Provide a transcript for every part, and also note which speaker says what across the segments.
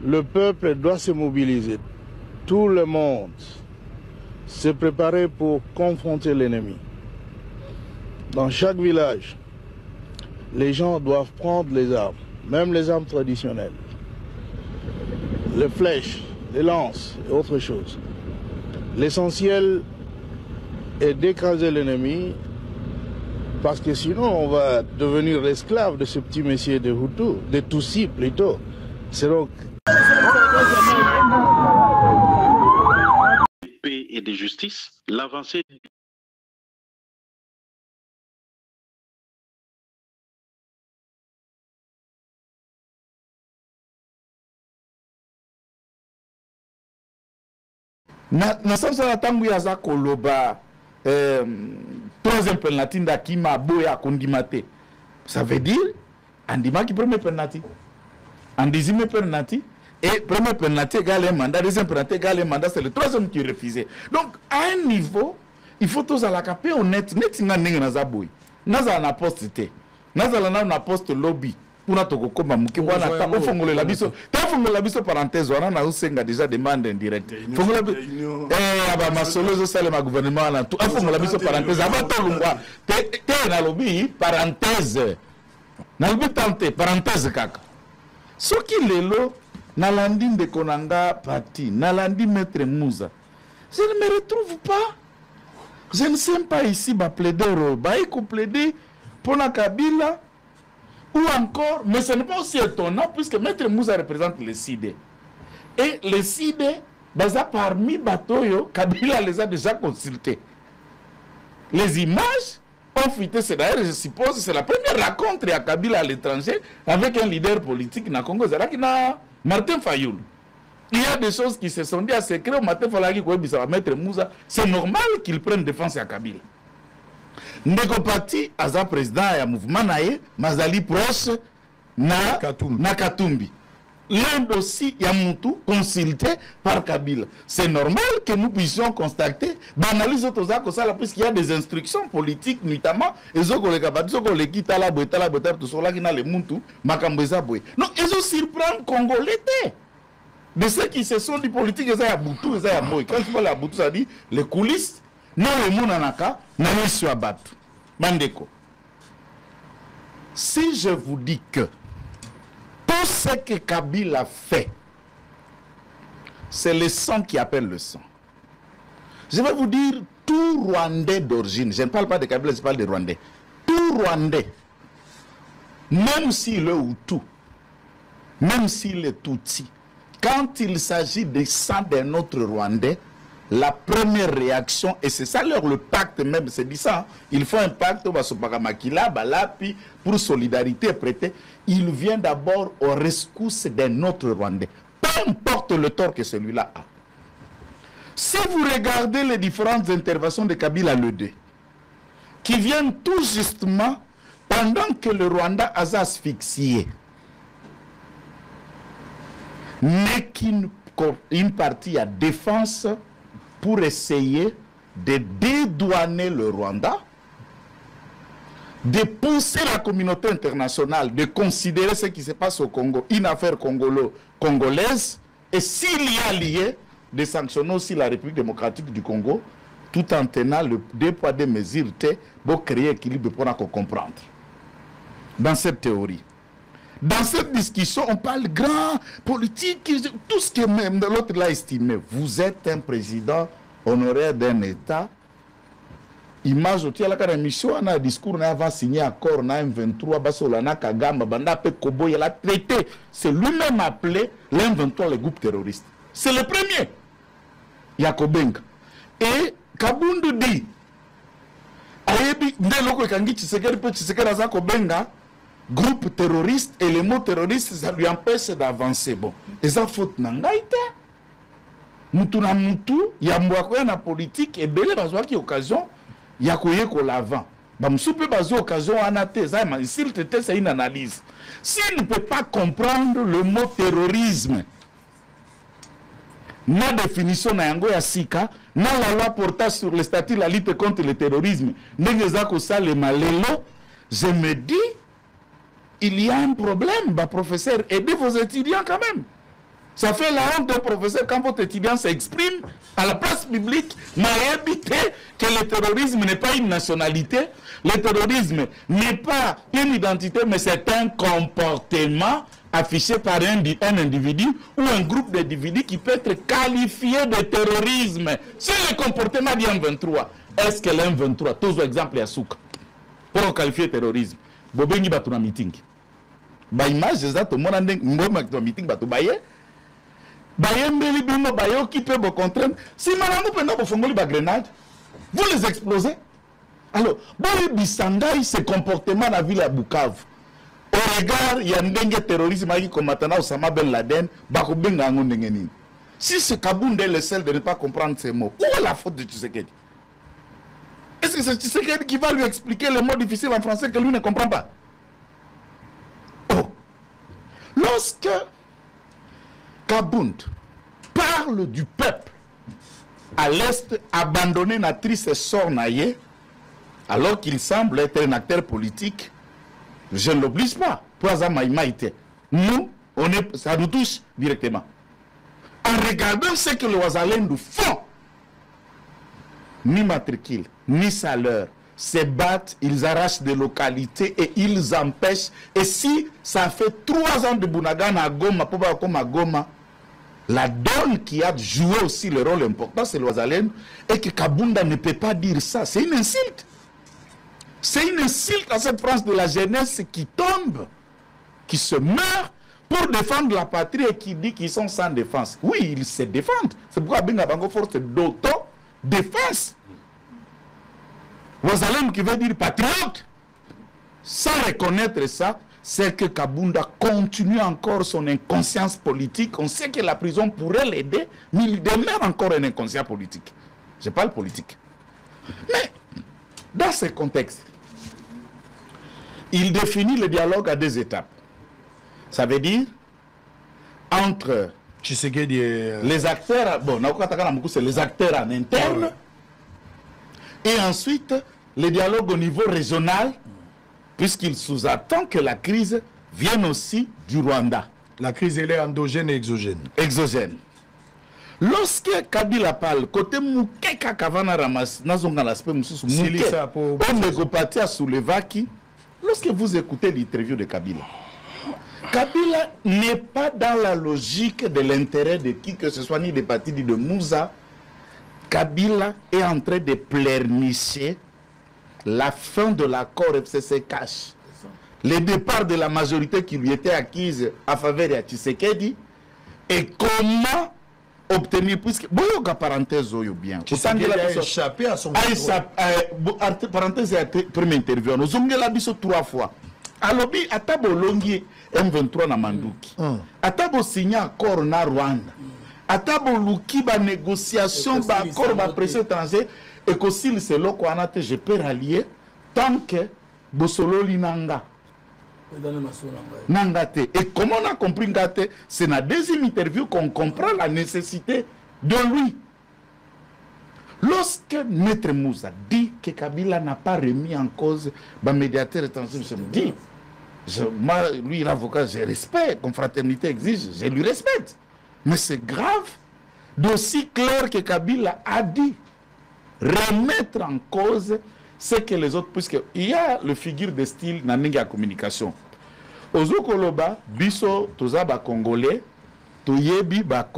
Speaker 1: Le peuple doit se mobiliser. Tout le monde se préparer pour confronter l'ennemi. Dans chaque village, les gens doivent prendre les armes, même les armes traditionnelles. Les flèches, les lances et autre chose. L'essentiel est d'écraser l'ennemi parce que sinon on va devenir l'esclave de ce petit messier de Hutu, de Tutsi plutôt. C'est donc
Speaker 2: paix et de justice, l'avancée
Speaker 3: na sasa na tangu ya za koloba troisième penalty ndakima boya kondimate. Ça veut dire andima qui premier penalty, en deuxième penalty et premier penalty égale un mandat, deuxième penalty égale un mandat, c'est le troisième qui est refusé. Donc à un niveau, il faut tous à la capé honnête, net nga ninga na zaboy. Naza na poste té. Naza na poste lobby. Pour notre combat, qui voit la table, fongoler la biso. T'as fongoler la biso parenthèse, on a aussi déjà demande indirecte. Fongoler la ma solo ça le gouvernement là tout. Fongoler la biso parenthèse. Avant tout le mois, t'es na lobby parenthèse. Na lobby tante parenthèse kaka. Ce qui lelo na landine de Konanga parti, na landine maître Mouza. Je ne me retrouve pas. Je ne sais pas ici ba plaider, ba plaider pour na Kabila. Ou encore, mais ce n'est pas aussi étonnant puisque Maître Mouza représente le CID. Et le CID, parmi Batoyo, Kabila les a déjà consultés. Les images ont fuité, c'est d'ailleurs, je suppose, c'est la première rencontre à Kabila à l'étranger avec un leader politique na Congo, c'est Martin Fayoul. Il y a des choses qui se sont dites à secret, Martin Fayoul qui est Maître Mouza, c'est normal qu'il prenne défense à Kabila. Ndeko parti aza président ya mouvement nae mazali proche na Katumbi. L'un aussi ya mutu consulté par Kabila. C'est normal que nous puissions constater d'analyse autozako ça puisqu'il y a des instructions politiques notamment ezoko le kabati soko le kitala boetala tout cela qui na le muntu makambo eza boy. Non, ezo surprendre Congolais de ceux qui se sont du politique eza ya butu eza ya boy. Quand tu parles ya butu ça dit les coulisses non le monanaka na yesu abatu. Mandeko, si je vous dis que tout ce que Kabila fait, c'est le sang qui appelle le sang. Je vais vous dire, tout Rwandais d'origine, je ne parle pas de Kabila, je parle de Rwandais. Tout Rwandais, même s'il est Hutu, même s'il est Tutsi, quand il s'agit de sang d'un autre Rwandais, la première réaction, et c'est ça leur le pacte même, c'est dit ça, il faut un pacte pour solidarité prêtée, il vient d'abord au rescousse d'un autre Rwandais, peu importe le tort que celui-là a. Si vous regardez les différentes interventions de Kabila le 2, qui viennent tout justement pendant que le Rwanda a asphyxié, n'est qu'une partie à défense pour essayer de dédouaner le Rwanda, de pousser la communauté internationale, de considérer ce qui se passe au Congo une affaire congolaise, et s'il y a lié, de sanctionner aussi la République démocratique du Congo, tout en tenant le deux poids deux mesures pour créer équilibre pour comprendre. Dans cette théorie. Dans cette discussion, on parle grand politique, tout ce que même l'autre l'a estimé. Vous êtes un président honoraire d'un État. Image au la émission, on a un discours, on a signé accord, on a un 23, Basolana Kagamba, Banda Kobo, il a traité. C'est lui-même appelé l'M23 le groupe terroriste. C'est le premier. Yakobenga. Et Kabundu dit, Ayebi, Ndeloko Kangi Tshisekedi peut Tshisekedi Aza Kobenga, groupe terroriste, et le mot terroriste, ça lui empêche d'avancer. Bon, et ça faute Nangaïte. Mutu na mutu, Yamboakoya na politique, et Bele Bazwa qui occasion, Yakoye ko l'avant. Bamsoupe Bazwa occasion anate, s'il te plaît, c'est une analyse. S'il ne peut pas comprendre le mot terrorisme, na définition na yango ya sika, na la loi portant sur le statut de la lutte contre le terrorisme, je me dis, il y a un problème, bah, professeur, aidez vos étudiants quand même. Ça fait la honte d'un professeur quand votre étudiant s'exprime à la place publique, m'a évité que le terrorisme n'est pas une nationalité, le terrorisme n'est pas une identité, mais c'est un comportement affiché par un individu ou un groupe d'individus qui peut être qualifié de terrorisme. C'est le comportement du M23. Est-ce que le M23, tous exemple à Souka, pour qualifier de terrorisme, Bobengi Batuna meeting. Ba image exacte, tout le monde a un meeting, Batubaye. Bayembeli bino bayo qui peut vous contraindre. Si Malamou pendant vous fongoli ba grenade, vous les explosez. Alors, Boy Bissangaï, ce comportement dans la ville à Bukavu. Au regard, il y a un terrorisme qui combattant Osama Ben Laden, Bakobenga Ngondengeni. Si ce Kaboundé est le seul de ne pas comprendre ces mots, où est la faute de Tshisekedi? Est-ce que c'est Tshisekedi qui va lui expliquer les mots difficiles en français que lui ne comprend pas? Oh! Lorsque Kabound parle du peuple à l'Est abandonné na triste sort naïe, alors qu'il semble être un acteur politique, je ne l'oblige pas. Nous, ça nous touche directement. En regardant ce que les Ouazalendou font, ni matricule, ni salaire, se battent, ils arrachent des localités et ils empêchent. Et si ça fait 3 ans de Bounagan à Goma, à Goma, la donne qui a joué aussi le rôle important, c'est l'Ouazalendou, et que Kabunda ne peut pas dire ça. C'est une insulte. C'est une insulte à cette France de la jeunesse qui tombe, qui se meurt pour défendre la patrie et qui dit qu'ils sont sans défense. Oui, ils se défendent. C'est pourquoi Benga Bango force d'auto-défense. Ouazalendou qui veut dire patriote. Sans reconnaître ça, c'est que Kabunda continue encore son inconscience politique. On sait que la prison pourrait l'aider, mais il demeure encore un inconscient politique. Je parle politique. Mais, dans ce contexte, il définit le dialogue à 2 étapes. Ça veut dire, entre
Speaker 4: Tshisekedi et
Speaker 3: les acteurs, bon, c'est les acteurs en interne, et ensuite, le dialogue au niveau régional, puisqu'il sous-attend que la crise vienne aussi du Rwanda.
Speaker 4: La crise, elle est endogène et exogène.
Speaker 3: Exogène. Lorsque Kabila parle, côté Moukeka Kavana Ramas, nazonga l'aspect Moussou Moukeka, on négopatie à Soulevaki, lorsque vous écoutez l'interview de Kabila, Kabila n'est pas dans la logique de l'intérêt de qui que ce soit, ni des partis, ni de Moussa. Kabila est en train de pleurnicher la fin de l'accord FCC-Cash, le départ de la majorité qui lui était acquise à faveur de Tshisekedi, et comment obtenir, puisque boyoka parenthèse oyo bien
Speaker 4: Tshisekedi a échappé à son
Speaker 3: parenthèse à première interview nous avons la biso 3 fois alobi atabo longi M23 na Manduki atabo signé accord na Rwanda atabo luki ba négociation ba accord ba pression étranger et que s'il c'est loko anate je peux rallier tant que bosolo linanga Nangate. Et comme on a compris Ngate, c'est dans la 2e interview qu'on comprend la nécessité de lui. Lorsque Maître Moussa dit que Kabila n'a pas remis en cause le médiateur étranger, je me dis, moi, lui, l'avocat, je respecte, confraternité exige, je lui respecte. Mais c'est grave, d'aussi clair que Kabila a dit, remettre en cause ce que les autres, puisqu'il y a le figure de style dans la communication. Ozo Koloba, biso, toza ba Congolais, toyebi ba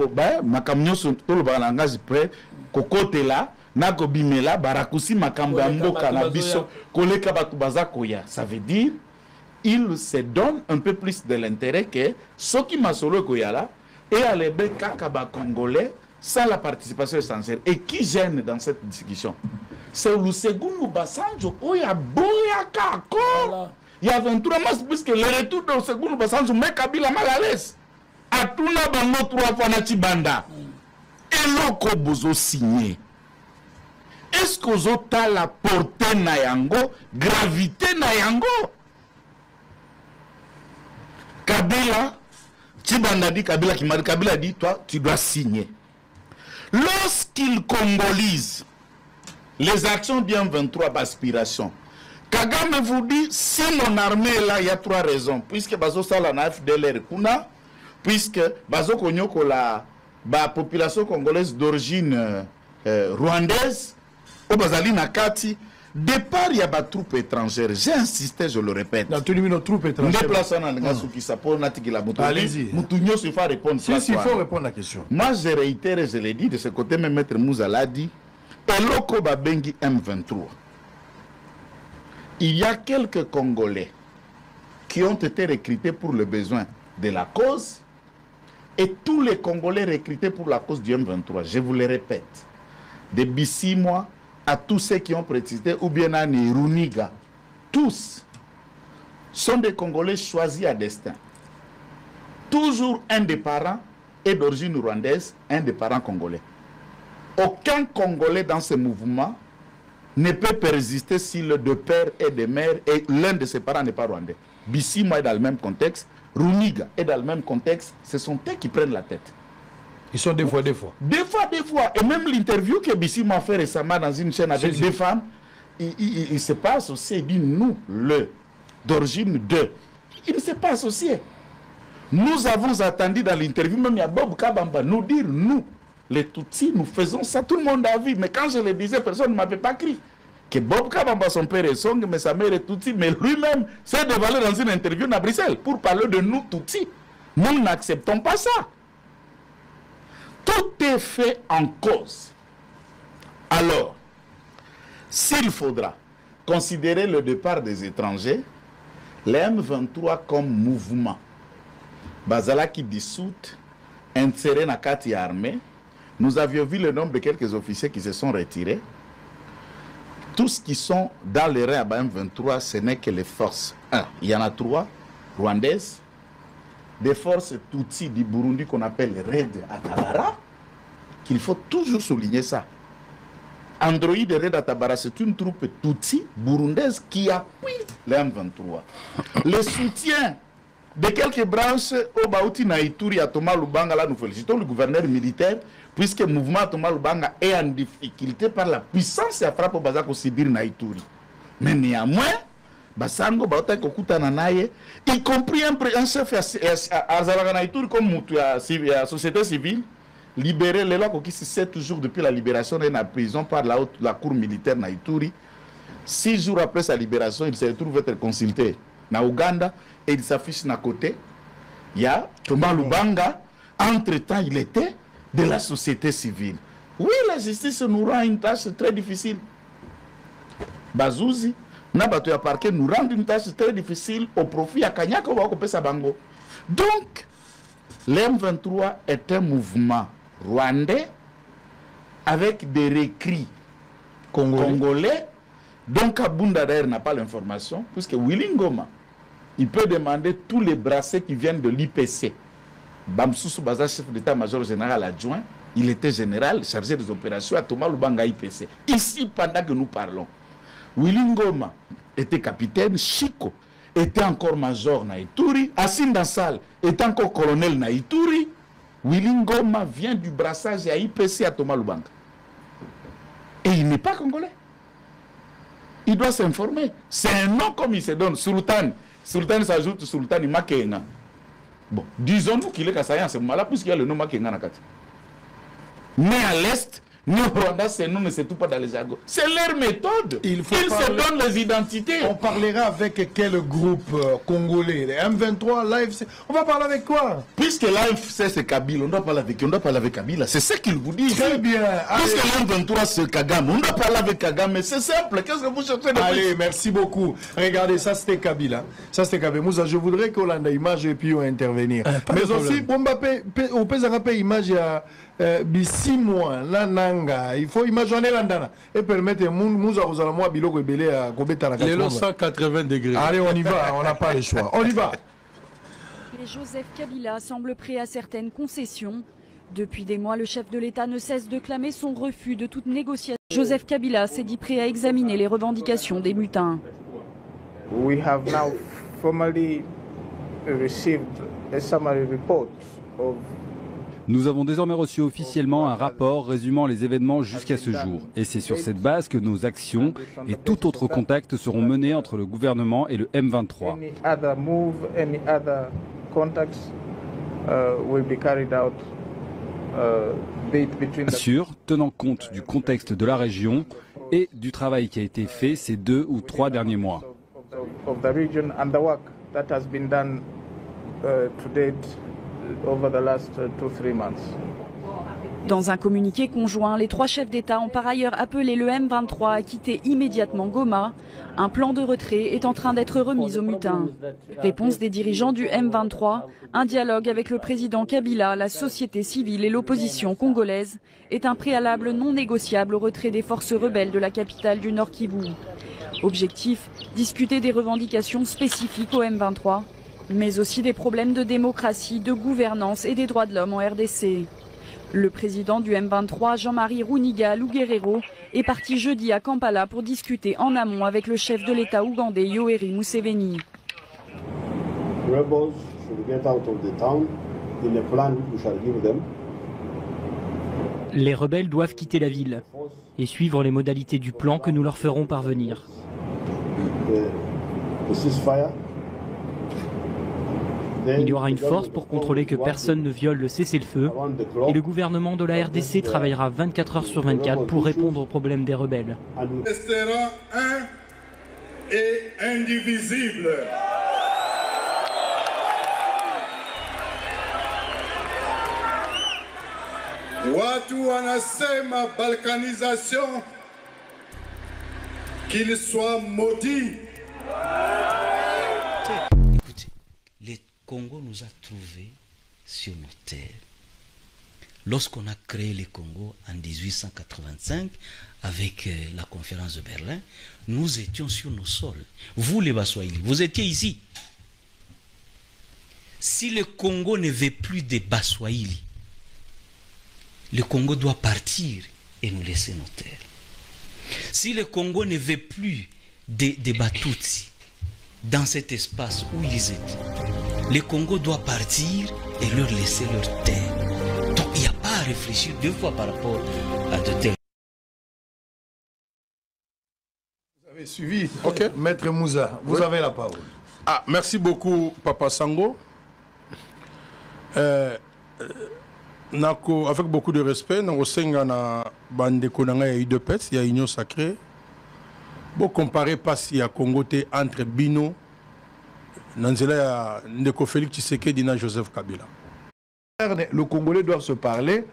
Speaker 3: makamnyo to ba langage près, kokote la, nako bimela, barakusi makambo mboka na biso, koleka batu baza koya. Ça veut dire, il se donne un peu plus de l'intérêt que ce qui m'a solo koya là, et à l'ebe kaka ba Congolais, sans la participation essentielle. Et qui gêne dans cette discussion? C'est le second Basanjo. Oh, il y a Boya Kako. Il y a 23 mars, puisque le retour de second Basanjo met Kabila mal à l'aise. A tout le bango 3 fois na Tibanda. Et l'oko bozo signé. Est-ce que vous avez la portée na yango, gravité na yango? Kabila, Tibanda dit, Kabila qui m'a dit, Kabila dit, toi, tu dois signer. Lorsqu'il congolise les actions bien 23 aspirations, Kagame vous dit, si mon armée est là, il y a 3 raisons. Puisque Bazo Sala na FDLR Kuna, puisque Bazo Konyoko la population congolaise d'origine rwandaise, au Bazali Nakati, départ, il y a des troupes étrangères. J'ai insisté, je le répète.
Speaker 4: Dans tous les minutes, troupes étrangères.
Speaker 3: Allez-y. Il faut répondre.
Speaker 4: Si, il faut répondre à la question.
Speaker 3: Moi, je réitère, je l'ai dit, de ce côté, même Maître Moussa l'a dit, Eloko Babengi M23. Il y a quelques Congolais qui ont été recrutés pour le besoin de la cause et tous les Congolais recrutés pour la cause du M23. Je vous le répète. Depuis 6 mois, à tous ceux qui ont précisé, ou bien à Runiga, tous sont des Congolais choisis à destin. Toujours un des parents est d'origine rwandaise, un des parents congolais. Aucun Congolais dans ce mouvement ne peut persister si le deux pères et des mères et l'un de ses parents n'est pas rwandais. Bissima est dans le même contexte, Runiga est dans le même contexte, ce sont eux qui prennent la tête.
Speaker 4: Ils sont des fois.
Speaker 3: Des fois. Et même l'interview que Bissima a fait récemment dans une chaîne avec des femmes, il se pas associé, il dit nous, d'origine de. Il ne s'est pas associé. Nous avons attendu dans l'interview, même il y a Bob Kabamba, nous dire nous, les Tutsis, nous faisons ça, tout le monde a vu. Mais quand je le disais, personne ne m'avait pas crié. Que Bob Kabamba, son père est Song, mais sa mère est Tutsi, mais lui-même s'est dévoilé dans une interview à Bruxelles pour parler de nous Tutsis. Nous n'acceptons pas ça. Tout est fait en cause. Alors, s'il faudra considérer le départ des étrangers, les M23 comme mouvement, Bazala qui dissout, inséré dans la carte armée, nous avions vu le nombre de quelques officiers qui se sont retirés. Tous qui sont dans les rangs à M23, ce n'est que les forces. Il y en a 3 rwandaises, des forces Tutsi du Burundi qu'on appelle Red Atabara, qu'il faut toujours souligner ça. Android de Red Atabara, c'est une troupe Tutsi burundaise qui appuie les M23. Le soutien de quelques branches au Baouti Naïtouri à Thomas Lubanga, là nous félicitons le gouverneur militaire, puisque le mouvement Thomas Lubanga est en difficulté par la puissance et frappe au Bazako Sibir Naïtouri. Mais néanmoins, Basango, Baouta Kokuta Nanaye, y compris un chef à Zalaganaïtour comme la société civile, libéré les lois qui se sait toujours depuis la libération de la prison par la cour militaire Naïtouri. 6 jours après sa libération, il se retrouve être consulté na Ouganda et il s'affiche à côté. Il y a Thomas Lubanga, entre-temps il était de la société civile. Oui, la justice nous rend une tâche très difficile. Bazouzi, Nabato ya parquet nous rend une tâche très difficile au profit à Kanyaka ou à Sabango. Donc, l'M23 est un mouvement rwandais avec des récrits congolais. Donc, Abunda d'ailleurs n'a pas l'information, puisque Willy Ngoma, il peut demander tous les bracelets qui viennent de l'IPC. Bamsoussou Baza, chef d'état-major général adjoint, il était général chargé des opérations à Thomas Lubanga IPC. Ici, pendant que nous parlons, Willy Ngoma était capitaine, Chico était encore major Naïtouri, Assine Dansal était encore colonel Naïtouri. Willy Ngoma vient du brassage à IPC à Thomas Lubanga. Et il n'est pas congolais. Il doit s'informer. C'est un nom comme il se donne. Sultan. Sultan s'ajoute Sultan Makenga. Bon, disons-nous qu'il est Kassaïen à ce moment-là, puisqu'il y a le nom Makenga Nakati. Mais à l'Est, nous, Rwanda, ces noms ne se trouvent pas dans les jargons. C'est leur méthode. Ils se donnent les identités.
Speaker 4: On parlera avec quel groupe congolais? Les M23, l'AFC. On va parler avec quoi?
Speaker 3: Puisque l'AFC c'est Kabila, on doit parler avec Kabila. C'est ce qu'il vous dit.
Speaker 4: Très bien.
Speaker 3: Puisque l'M23 c'est Kagame, on doit parler avec Kagame. C'est simple. Qu'est-ce que vous cherchez de
Speaker 4: Allez, merci beaucoup. Regardez, ça c'était Kabila. Ça c'était Kabila. Moussa, je voudrais qu'on ait une image et puis on intervenir. Mais aussi, on peut image 6 mois, la nanga, il faut imaginer l'andana et permettre Moussa Rosalamwa Biloko Ebele à Kobeta.
Speaker 1: Les 180 degrés.
Speaker 4: Allez, on y va, on n'a pas le choix. On y va.
Speaker 5: Et Joseph Kabila semble prêt à certaines concessions. Depuis des mois, le chef de l'État ne cesse de clamer son refus de toute négociation. Joseph Kabila s'est dit prêt à examiner les revendications des mutins.
Speaker 6: We have now formally received a summary report of.
Speaker 7: Nous avons désormais reçu officiellement un rapport résumant les événements jusqu'à ce jour. Et c'est sur cette base que nos actions et tout autre contact seront menés entre le gouvernement et le M23.
Speaker 6: Any other move, any other contacts will be carried out between
Speaker 7: Bien sûr, tenant compte du contexte de la région et du travail qui a été fait ces 2 ou 3 derniers mois.
Speaker 6: of the region and the work that has been done to date over the last 2-3 months.
Speaker 5: Dans un communiqué conjoint, les 3 chefs d'État ont par ailleurs appelé le M23 à quitter immédiatement Goma. Un plan de retrait est en train d'être remis aux mutins. Réponse des dirigeants du M23, un dialogue avec le président Kabila, la société civile et l'opposition congolaise est un préalable non négociable au retrait des forces rebelles de la capitale du Nord Kivu. Objectif, discuter des revendications spécifiques au M23, mais aussi des problèmes de démocratie, de gouvernance et des droits de l'homme en RDC. Le président du M23, Jean-Marie Runiga Luguerero, est parti jeudi à Kampala pour discuter en amont avec le chef de l'État ougandais Yoweri Museveni.
Speaker 8: Les rebelles doivent quitter la ville et suivre les modalités du plan que nous leur ferons parvenir. Il y aura une force pour contrôler que personne ne viole le cessez-le-feu et le gouvernement de la RDC travaillera 24 heures sur 24 pour répondre aux problèmes des rebelles.
Speaker 9: Restera un et indivisible. Watu wanasema balkanisation, qu'il soit maudit.
Speaker 10: Écoutez, le Congo nous a trouvés sur nos terres. Lorsqu'on a créé le Congo en 1885, avec la conférence de Berlin, nous étions sur nos sols. Vous les Baswahili, vous étiez ici. Si le Congo ne veut plus des Baswahili, le Congo doit partir et nous laisser nos terres. Si le Congo ne veut plus des Batutsi dans cet espace où ils étaient, le Congo doit partir et leur laisser leur terre. Donc il n'y a pas à réfléchir 2 fois par rapport à de tels.
Speaker 4: Vous avez suivi, okay. Maître Moussa, vous avez la parole.
Speaker 1: Ah, merci beaucoup, Papa Sango. Avec beaucoup de respect, nous avons bande konanga ya UDPS, il y a Union Sacrée. Bon, comparer pas si à Congo entre Bino, Nanzela Ndeko Félix Tshisekedi et Joseph Kabila.
Speaker 4: Le Congolais doivent se parler.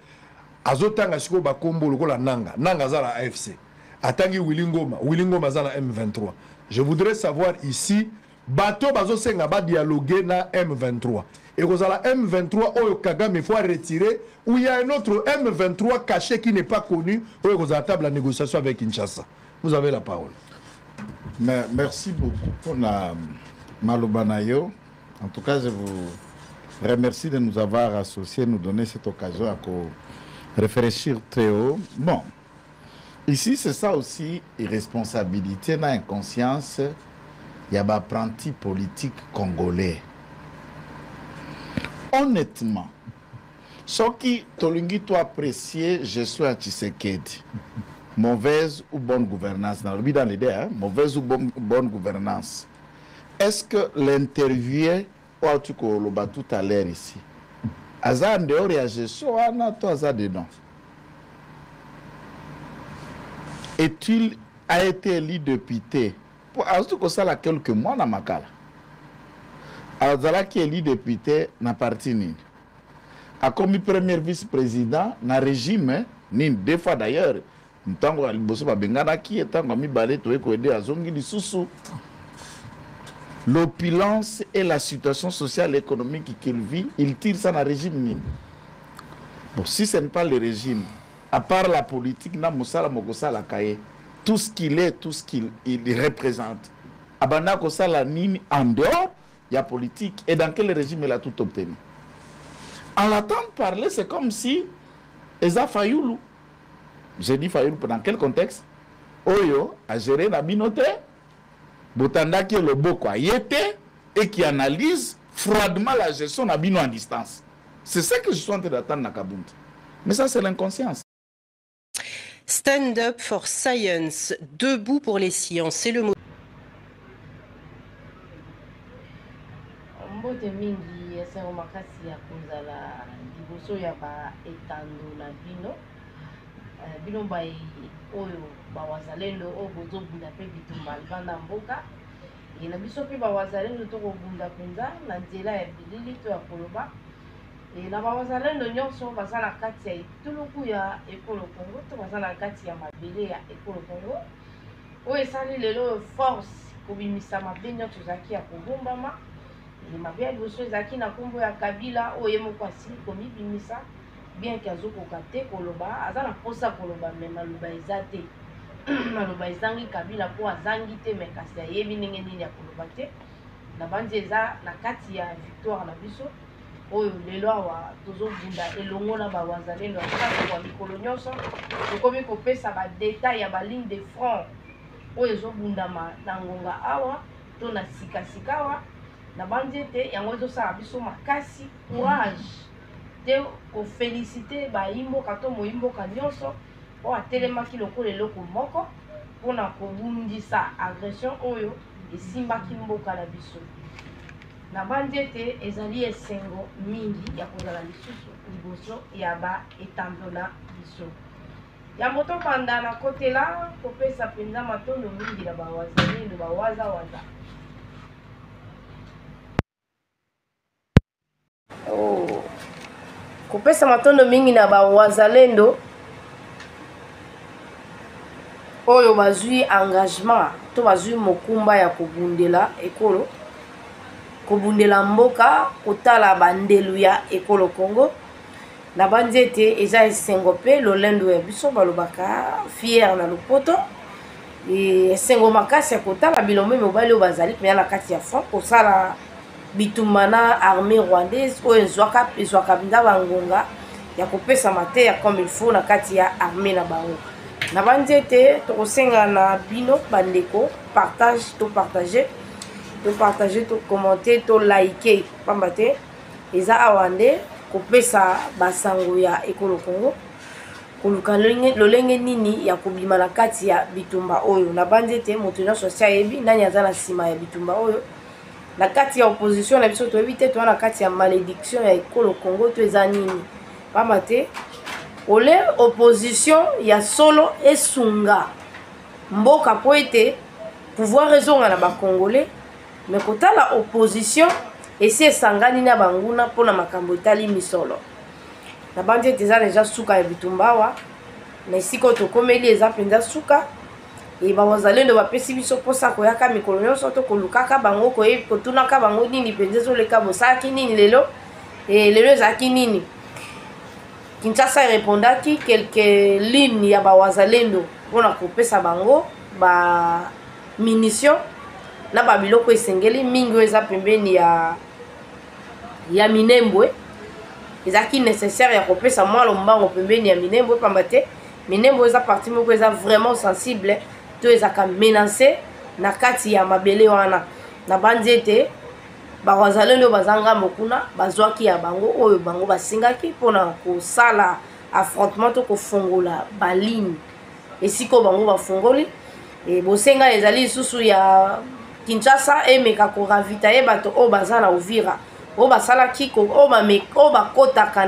Speaker 4: Azotanga siko ba kombo lokola nanga, nanga za la AFC. Atangi Willingoma za la M23. Je voudrais savoir ici, bateau bazo senga ba dialoguer na M23. Et vous avez la M23, Oyo Kagame, il faut retirer, où il y a un autre M23 caché qui n'est pas connu, où vous avez table la négociation avec Kinshasa. Vous avez la parole.
Speaker 3: Merci beaucoup pour la Malobanayo. En tout cas, je vous remercie de nous avoir associés, nous donner cette occasion à réfléchir très haut. Bon, ici, c'est ça aussi, irresponsabilité, inconscience, il y a des apprentis politiques congolais. Honnêtement, ce qui Tolingi doit apprécier, je suis à Tshisekedi. Mauvaise ou bonne gouvernance, dans l'idée, hein? Mauvaise ou bonne gouvernance. Est-ce que l'interview, tout à l'heure ici, Aza en dehors de la gestion, Aza dedans. Est-il a été élu député pour ça là quelques mois dans Makala. Alors, qui est élu député n'a parti ni. A commis premier vice-président dans le régime, ni 2 fois d'ailleurs. Ntango aliboso babengana qui est tango mi balé to ekoede azongi lisusu. L'opulence et la situation sociale et économique qu'il vit, il tire ça dans le régime ni. Bon, si ce n'est pas le régime, à part la politique, na Moussala Mogosala Kaye, tout ce qu'il est, tout ce qu'il représente, Abana Kosala Nini en dehors, il y a politique. Et dans quel régime il a tout obtenu? En l'entendant parler, c'est comme si Eza Fayoulou, j'ai dit Fayoulou, dans quel contexte? Oyo a géré la binote, Botanda qui est le beau quoi, yété, et qui analyse froidement la gestion de bino en distance. C'est ça que je suis en train d'attendre dans Kabound. Mais ça, c'est l'inconscience.
Speaker 11: Stand up for science, debout pour les sciences, c'est le mot.
Speaker 12: Mbote mingi esengo makasi ya kozala liboso ya ba etando na bino bino bai oyo bawazalendo oyo bozobunda mpe bitumba libanda mboka na biso mpe bawazalendo tokobunda mpenza na nzela ya bilili to ya koloba na bawazalendo nyonso baza na kati ya etuluku ya ekolo Congo to baza na kati ya mabele ya ekolo Congo oyo esali lelo force kobimisa mabe nyonso ezalaki ya kobombama mabe ya liboso ezalaki na nkombo ya Kabila oyo ye moko asili komibimisa bien ke azokoka te koloba aza na mposa koloba me maloba eza te maloba ezangi Kabila mpo azangi te me kasi ayebi ndenge nini ya koloba te na banzi eza na kati ya victoire na biso oyo lelo awa tozobunda elongo na bawazalendo akati kwa mikolo nyonso tokomi kopesa badetail ya baligne de front oyo ezobundama na ngonga awa to na sikasika awa na banzi ete yango ezosala biso makasi courage te kofélicité bayimboka to moyimboka nyonso oyo atelemaki lokola eloko moko mpona kobundisa agression oyo esimbaki mboka na biso na bandi ete ezali esengo mingi ya kozala lisusu liboso ya baetando na biso yango tobanda na kotela kopesa mpenza matondo mingi na bawazalendo bawazawaza kopesa matondo mingi na bawazalendo oyo bazwi engagement to bazwi mokumba ya kobundela ekolo kobundela mboka kotala bandelu ya ekolo Congo na bandi ete eza esengo mpe lolendo ya biso balobaka fier na lopoto esengo makasi ya kotala bilombe mobali oyo bazali mpenza na kati ya front kosala bitumba na armée rwandaise oyo ezwaka mpenza bangonga ya kopesa mateya comme il faut na kati ya armée na bango na bandi ete tokosenga na bino bandeko partage to partager to commenter to liker pamba te eza awa nde kopesa basango ya ekolo Congo koluka lolenge nini ya kobima na kati ya bitumba oyo na bandi ete moto nyonso asi ayebi nani aza na nsima ya bitumba oyo na kati ya opposition na biso toyebi te toza na kati ya malédiction ya ekolo Congo to eza nini pamba te ole opposition ya solo esunga mboka po ete pouvoir ezonga na bakongolais me kotala opposition esi esangani na banguna mpona makambo etali misolo na bandi ete eza deja suka ya bitumba awa na esika oyo tokomeli eza mpenza suka e bawazalendo bapesi biso mposa koyaka mikolo nyonso to kolukaka bango kotunaka bango nini mpenza ezoleka bosalaki nini lelo lelo ezalaki nini Kinshasa erepondaki quelques lignes ya bawazalendo mpona kopesa bango ba munition na babiloko esengeli mingi oyo eza pembeni ya Minembwe ezalaki nécessaire ya kopesa mwa lombango pembeni ya Minembwe pamba te Minembwe eza parti moko eza vraiment sensible to ezaka menacé na kati ya mabele wana na bandi ete bawazalendo bazanga mokuna bazwaki ya bango oyo bango basingaki mpona kosala affrontement to kofongola baligne esiko bango bafongoli bosenga ezali lisusu ya Kinshasa emeka koravita ye bato oyo baza na Uvira oyo basalaki oyo bakotaka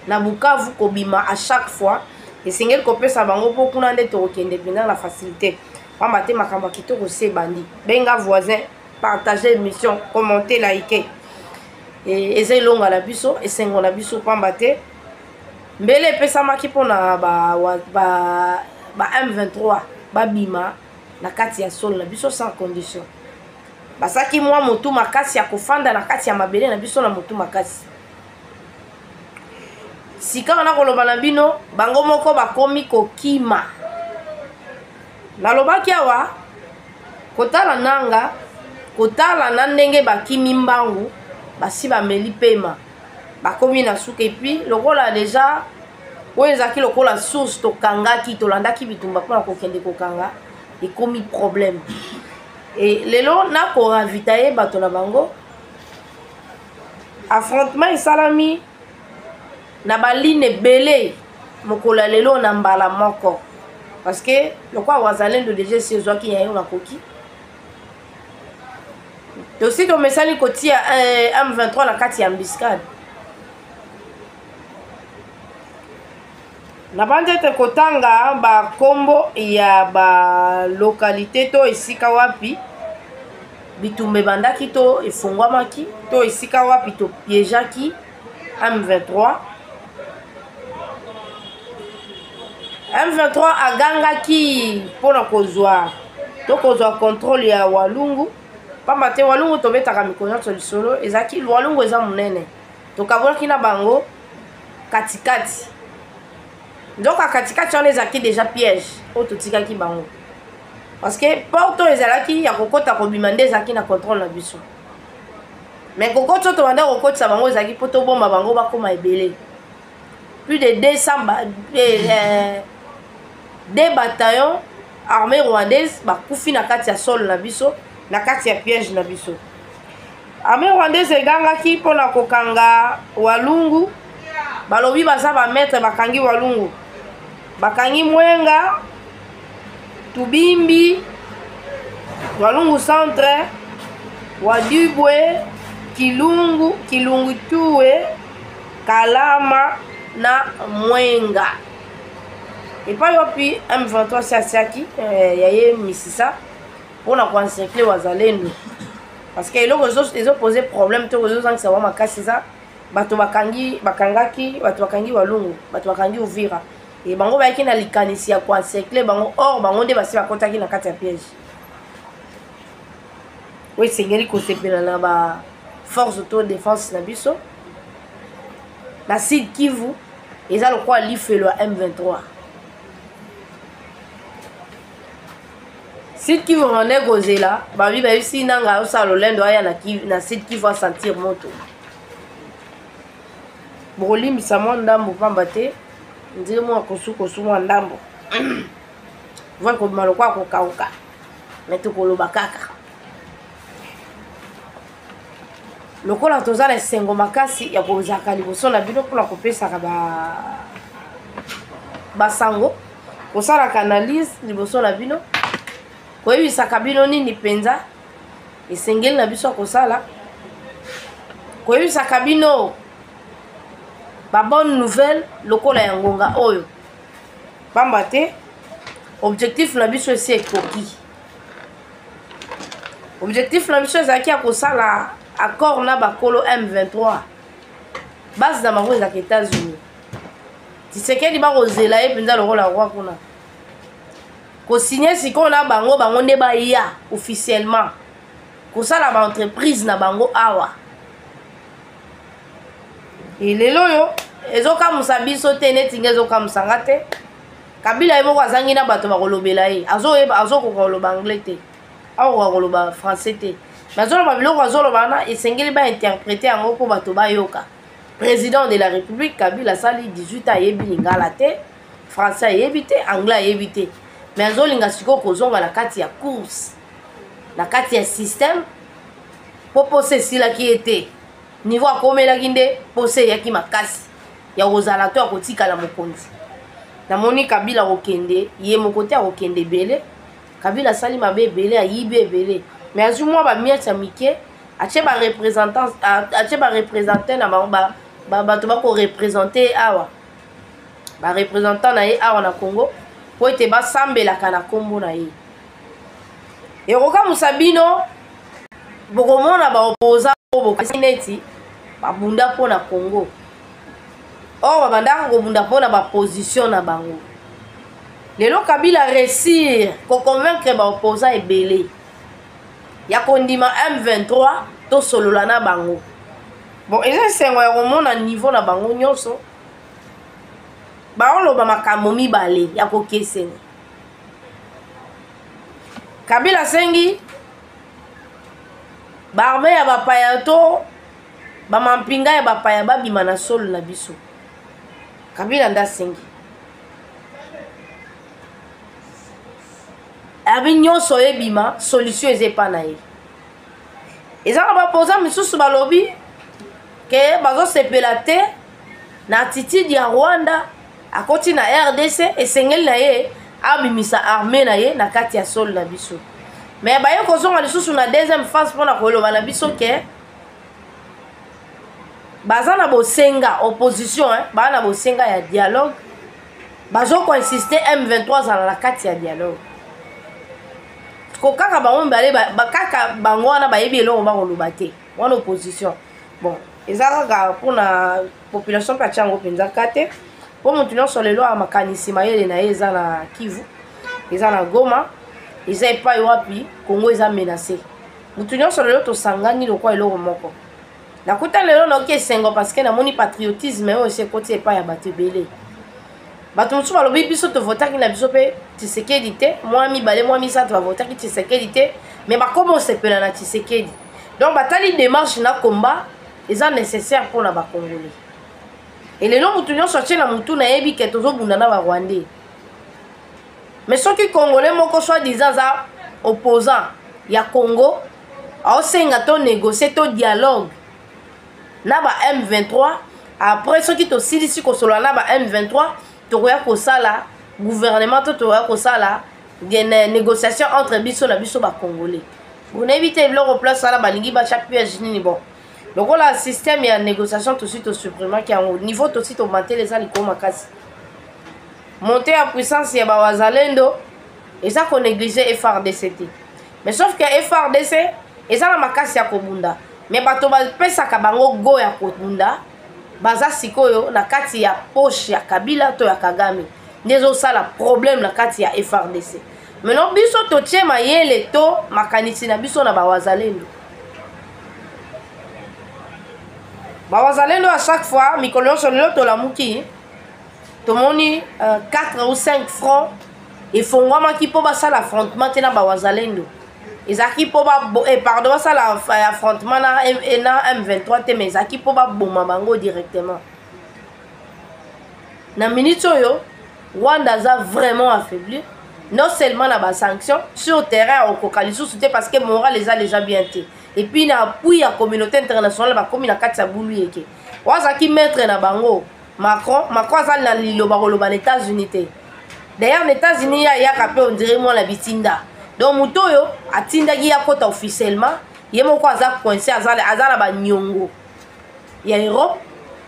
Speaker 12: na Bukavu kobima à chaque fois esengeli kopesa bango mpo kuna nde tokokende mpenza na facilité pamba te makambo ya kitoko se bandi benga voisin partager émission commenter liker eza elonga na biso esengo na biso pamba te mbele epesamaki mpona ba M23 babima na kati ya solo na biso sans condition basaki mwa motu makasi ya kofanda na kati ya mabele na biso na motu makasi sika wana koloba na bino bango moko bakomi kokima nalobaki awa kotala nanga kotala na ndenge bakimi mbangu basi bameli pema bakomi na suka epuis lokola deja oyo ezalaki lokola source tokangaki tolandaki bitumba mpona kokende kokanga ekomi problème et lelo nakoravitaye bato na bango affrontement esalami na baline ebele mokolo ya lelo na mbala moko parce que lokwa wazalendo deja esi ezwaki yayo bakoki tosi tomesani kotia M23 na kati ya embuscade na bandi ete kotanga bakombo ya balokalité to esika wapi bitumba ebandaki to efungwamaki to esika wapi topiégeaki M23 M23 agangaki mpona kozwa to kozwa contrôle ya Walungu pamba te Walungu tobetaka mikolo nyonso lisolo ezalaki Walungu eza monene tokabwaki na bango katikati nzoka katikati wana ezalaki déjà piège oyo totikaki bango parce que porte oyo ezalaki ya kokota kobima nde ezalaki na contrôle na biso mais kokoti oyo tobanda kokotisa bango ezalaki mpo tobomba bango bakoma ebele plus de 2 bataillons armée rwandaise bakufi na kati ya sol na biso na kati ya piège na biso armée rwandaise egangaki mpona kokanga Walungu balobi baza bametre bakangi Walungu bakangi Mwenga Tubimbi Walungu centre Wadubwe Kilungu Tuwe Kalama na Mwenga epai wapi M23 siasiaki yaye misisa mpona koencercler wazalendo parce que eloko ezopose problème to ezozangisa wa makasi eza bato bakangaki bato bakangi Walungu bato bakangi Uvira et bango bayaki na likanisi ya koencercler bango or bango nde basi bakotaki na kati ya piège oyo esengeli kosepela na ba force auto défense na biso na Sud Kivu eza lokola lifelo ya M23 Sud Kivu rende kozela babi bayebisi nanga osala lolendo aya na Sud Kivu asentir moto bokolimbisa mwa ndambo pamba te ndire mwa kosu mwa ndambo voi kobima lokwa kokauka me tokoloba kaka lokola toza na esengo makasi ya kozalaka liboso na bino mpona kopesaka basango kosalaka analyse liboso na bino koyebisaka bino nini mpenza esengeli na biso ya kosala koyebisaka bino ba bonne nouvelle lokola ya ngonga oyo pamba te objectif na biso esi ekoki objectif na biso ezalaki ya kosala accord na bakolo M23 base na bango ezalaka États-Unis Tshisekedi bakozela ye mpenza lokola roi kuna kosigne sikoyo na bango nde baya officiellement kosala baentreprise na bango awa lelo oyo ezokamusa biso te neti nge ezokamusanga te Kabila ye moko azangi na bato bakolobela ye azokoka koloba anglais te akoka koloba français te mais azoloba biloko azoloba wana esengeli bainterprete yango mpo bato bayoka président de la république Kabila asali 18 ans ayebi lingala te français ayebi te anglais ayebi te mais azolinga sikoyo kozonga na kati ya course na kati ya système mpo pose esilaki ye te niveau akomelaki nde pose eyaki makasi ya kozala to ya kotikala mokonzi namoni Kabila kokende ye moko te akokende ebele Kabila asali mabe ebele ayibi ebele mais azwi mwa bamiete ya mike atie barepresentant na bango bato bakorepresente awa barepresentant na ye awa na Congo po ete basambelaka na nkombo na ye ekokamusa bino bokomona baopoza bokasi neti babunda mpo na Congo or babandaka kobunda mpo na baposition na bango lelo Kabila réussir koconvaincre baopoza ebele ya kondima M23 tosolola na bango bon eza esengo ya komona niveau na bango nyonso baoloba makambo mibale ya kokesenga. Kabila sengi barme ya bapaya to bamampinga ya bapaya babima na solo na biso. Kabila nda sengi abi nyonso ebima solution ezepa na ye. Ezaka bapoza misusu balobi ke bazosepela te na attitude ya Rwanda akoti na RDC esengeli na ye abimisa armée na ye na kati ya sol na biso. Mais baye kozonga lisusu na deuxième phase mpona koloba na biso ke baza na bosenga opposition baza na bosenga ya dialogue, bazoko insister M23 zala na kati ya dialogue. Ko kaka bango mbale bakaka bango wana bayebi eloko bakoloba te wana opposition. Bon, ezaka kaka mpona population mpe atia yango mpenza kate mpo motu nyonso lelo amakanisi mayele na ye eza na Kivu, eza na Goma, eza epai wapi Kongo eza menacé. Motu nyonso lelo tosangani lokwa eloko moko. Nakuta lelo naoki esengo parce que namoni patriotisme oyo esi ekoti epai ya bato ebele. Bato mosusu balobi biso tovotaki na biso mpe Tshisekedi te, mwa mibale mwa misato bavotaki Tshisekedi te, mais bakoma osepela na Tshisekedi. Donc batali démarche na combat eza nécessaire mpona bakongolais. Et lelo mutu nyonso atie na mutu na yebi ke tozobunda na barwandais. Mais soki congolais moko soi-disant aza opposant ya Congo aosenga to négocier to dialogue na ba M23, après soki tosilisi kosolola na ba M23 tokoya kosala gouvernement to tokoya kosala négociation entre biso na biso ba congolais. Vous n'évitez biloko place ala balingi ba chaque piège nini bon. Donc là système ya négociation tout de suite au supprimer qui au niveau tout de suite augmenter les aliko makasi. Monter en puissance ya ba wazalendo et ça qu'on négliger FARDC. Mais sauf que FARDC et ça la makasi ya kobunda. Mais bato ba pesa ka bango go ya kobunda. Baza sikoyo na kati ya poche ya Kabila to ya Kagame. Nezo sala problème na kati ya FARDC. Maintenant biso to tie mayele to makanisi na biso na ba wazalendo. Bawazalendo à chaque fois, mikolo sur le to la muki, to moni 4 ou 5 francs et font vraiment qui peut passer l'affrontement tena bawazalendo. Ezaki po ba pardon ça l'affrontement na M23 te mais ezaki po ba boma bango directement. Na minute yo, Rwanda a vraiment affaibli non seulement la bas sanction sur le terrain au Kokalisu c'était parce que moral les a déjà bien été. Et puis na appui la communauté internationale ba komi na kati ya bulu yeke wazaki maître na bango Macron azali na liloba koloba les États-Unis te. D'ailleurs les États-Unis ya kapé on dirait moi la bitinda donc muto yo atinda gi ya kota officiellement yemo ko aza coincé azala ba nyongo ya Europe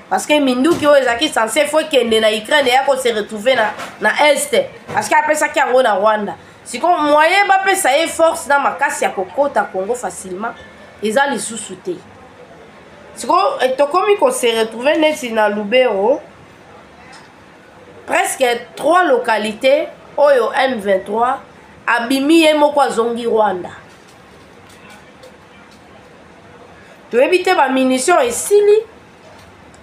Speaker 12: parce que minduki yo ezaki censé faut kende na Ukraine ya ko se retrouver na est parce que après ça ki yango na Rwanda siko moyen ba pesa force na makasi ya kokota Congo facilement. Ils ont les sous-soutés. Si on s'est retrouvé dans Lubero, presque 3 localités, Oyo M23, Abimi et Moko Zongi Rwanda. Tu évites ma munitions et sili,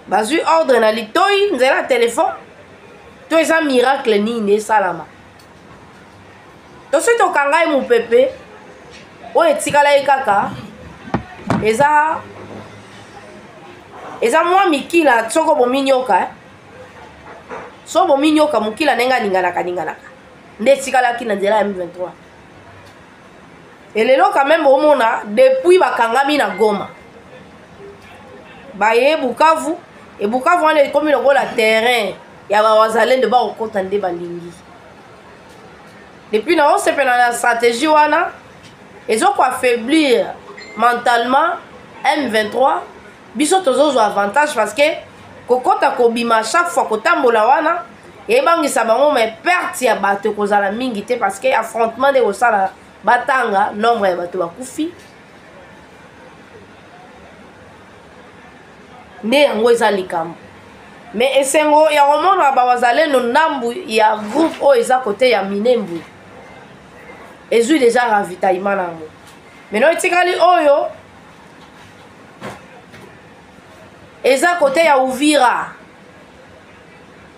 Speaker 12: basu ordre na litoi, nous avons un téléphone. Tu es un miracle ni salama. Tu sais au kangai mon pépé, Oyo tikala kaka. Eza mwa mikila soko bominyoka so bominyoka mukila nenga ninganaka nde tikalaki na nzela M23 et lelo quand même omona depuis bakangami na Goma baye Bukavu et Bukavu on est comme la terrain ya ba wazalendo ba okota nde balingi depuis na on se pena la stratégie wana ezoko affaiblir mentalement M23 biso tozozo avantage parce que kokota kobima chaque fois kotambola wana et bangisa bango mais perte ya bato kozala mingi te parce que affrontement de osala batanga nombre ya bato bakufi ne yango eza likambo mais esengo ya komona bawazalendo ndambu ya groupe oyo eza kote ya Minembwe ezwi déjà ravitaillement nango. Maintenant etikali oyo eza côté ya Uvira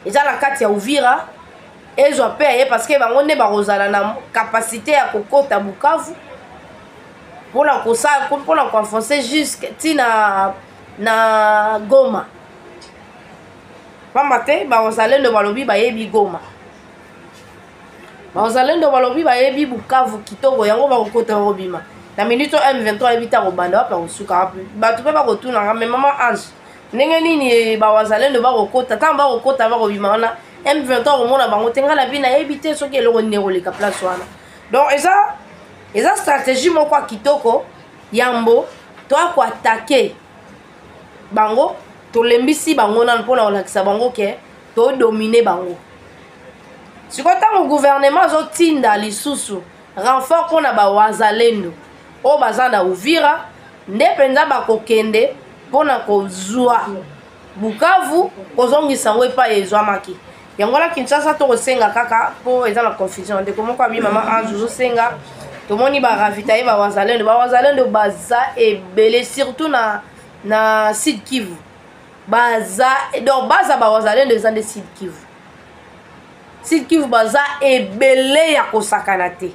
Speaker 12: eza na kati ya Uvira ezwa pe parce que bango ne barozala na capacité ya kokota Bukavu pona kosala pona koenfoncer jusque tina na Goma pamba te bazalendo balobi bayebi Goma bazalendo balobi bayebi Bukavu kitoko yango bakokota robima na minute M23 ebita kobanda wapa kosuka bato pe bakotuna mais maman Ange ndenge nini bazalendo bakokota tant bakokota bakobima wana M23 komona bango tengala bina ebite soki eloko neroleka place wana donc eza stratégie moko kitoko yambo to attaquer bango to lembisi bango na mpona olakisa bango ke to dominer bango sikota mo gouvernement zo tinda lisusu renfort pona ba wazalendo o bazana Uvira nde penza bakokende pona kozwa Bukavu kozongisa ngo epa ezwa maki yango la Kinshasa to kosenga kaka po eza na confusion ndeko moko abi mama Ange zo senga to moni ba ravitailler ba wazalendo baza ebele surtout na Sud Kivu baza donc baza ba wazalendo eza de Sud Kivu baza ebele ya kosakana te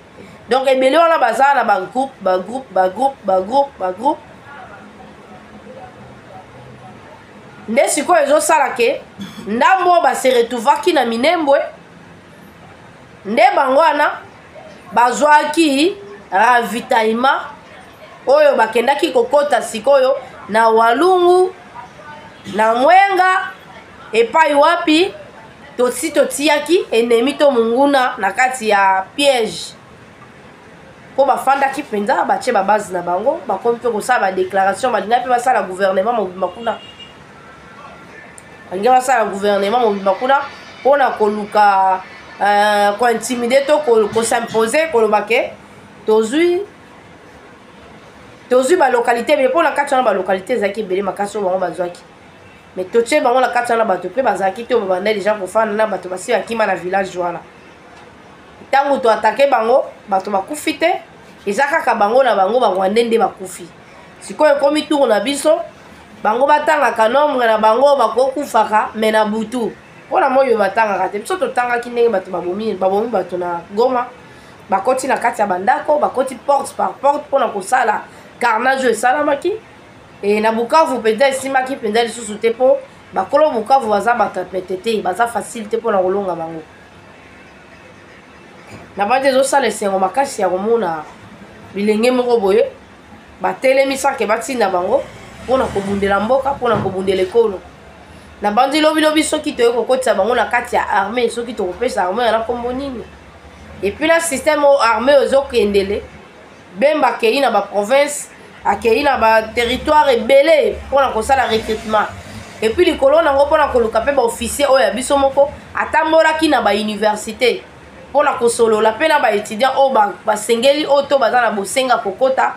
Speaker 12: donc ebele wana baza na ba groupe nde sikoyo ezosala ke ndambo base retrouvaki na Minembwe nde bango wana bazwaki ravitaillement oyo bakendaki kokota sikoyo na Walungu na Mwenga epai wapi totiaki ennemi to munguna na kati ya piège po bafandaki penza batie babase na bango bakomi mpe kosala badéclaration balinga mpe basala gouvernement mobimba kuna balinga basala gouvernement mobimba kuna mpona koluka kointimide to kosimpose koloba ke tozwi balokalité ebele mpona kati wana balokalité ezalaki ebele makasi oyo bango bazwaki mais totie bango na kati wana bato mpe bazalaki te babanda deja kofanda na bato basi bakima na village wana ntango toatake bango bato bakufi te eza kaka bango na bango bangwande nde bakufi sikoyo ekomi tour na biso bango batangaka nombre na bango bakokufaka me na butu mpona moyo batangaka te biso totangaki ndenge bato babomi bato na Goma bakoti na kati ya bandako bakoti porte par porte mpona kosala carnage oyo esalamaki e na Bukavu mpenza esimaki mpenza lisusu te mpo bakolo Bukavu baza bato pete te baza facile te mpona kolonga bango na bandi ezosala esengo makasi ya komona bilenge moko boye batelemisake batinda bango mpona kobundela mboka mpona kobundela ekolo na bandi lobilobi soki toye kokotisa bango na kati ya armée soki tokopesa armée yana kombo nini epuis na système oyo armée ezokendele bemba akei na baprovince akei na baterritoire ebele mpona kosala recrutement epuis likolo nango mpona koluka mpe baofficier oyo ya biso moko atambolaki na bauniversité mpona kosolola mpe na baétudiant oyo basengeli oyo to baza na bosenga kokota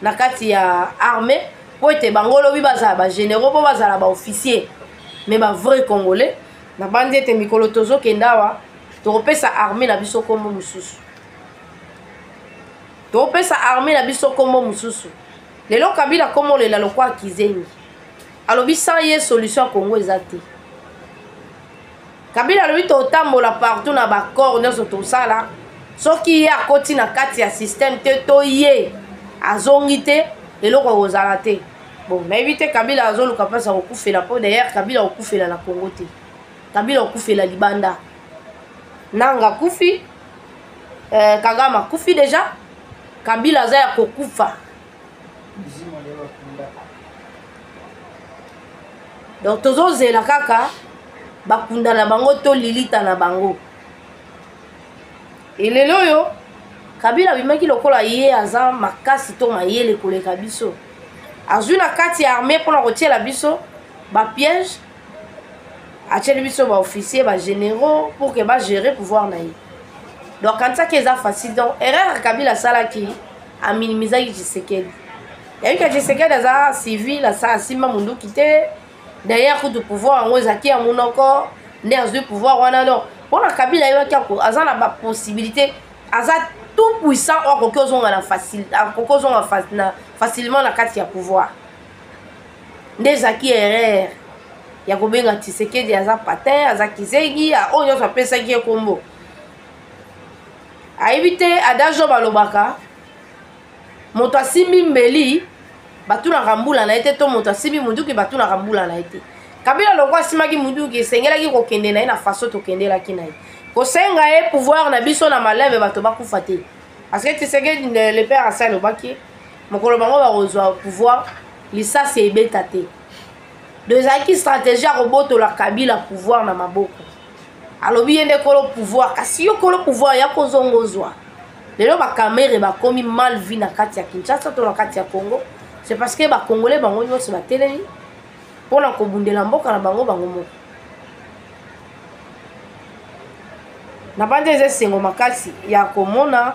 Speaker 12: na kati ya armée po ete bango lobi bazala bagénéraux mpo bazala baofficier mais bavrai congolais na bandi ete mikolo tozokenda awa tokopesa armée na biso kombo mosusu lelo Kabila komolela lokwa Kizengi alobi sans ye solution ya Congo eza te Kabila alobi totambola partout na bakor nyonso tosala soki ye akoti na kati ya système te to ye azongi te eloko ekozala te bon nayebi te Kabila azoluka mpasi akokufela mpo d'ailleurs Kabila akokufela na Congo te Kabila akokufela libanda Nanga kufi Kagame akufi deja Kabila aza ya kokufa donc tozozela kaka bakunda na bango to lilita na bango elelo oyo Kabila bimaki lokola ye aza makasi to mayele koleka biso azwi na kati ya armée mpona kotiela biso bapiège atieli biso baofficier bagénéraux pour que bagérer pouvoir na ye donc kantisaki eza facile donc erreur Kabila asalaki aminimizaki Tshisekedi yabi ka Tshisekedi aza civil asimba munduki te derrière coup de pouvoir yango ezalaki ya monoko nde azwi pouvoir wana donc mpona Kabila ayebaki aza na bapossibilité aza tout puissant oyo akoki ozonga facilement na kati ya pouvoir nde ezalaki erreur ya kobenga Tshisekedi aza patin aza Kizegi oyo nyonso apesaki ye kombo ayebi te adagio balobaka moto asimbi mbeli batunaka mbula na ye te to moto asimbi munduki batunaka mbula na ye te Kabila lokwa asimaki munduki esengelaki kokende na ye na faso tokendelaki na ye kosenga ye pouvoir na biso na malebe bato bakufa te parce que Tshisekedi le père asa alobaki mokolo bango bakozwa pouvoir lisasi ebeta te dezalaki stratégie ya kobotola Kabila pouvoir na maboko alobi ye nde kolo pouvoir kasi yo kolo pouvoir ya kozongozwa lelo bakamere bakomi mal vi na kati ya Kinshasa to na kati ya Congo c'est parce que bakongolais bango nyonso batelemi mpona kobundela mboka na bango bango moko na bande eza esengo makasi ya komona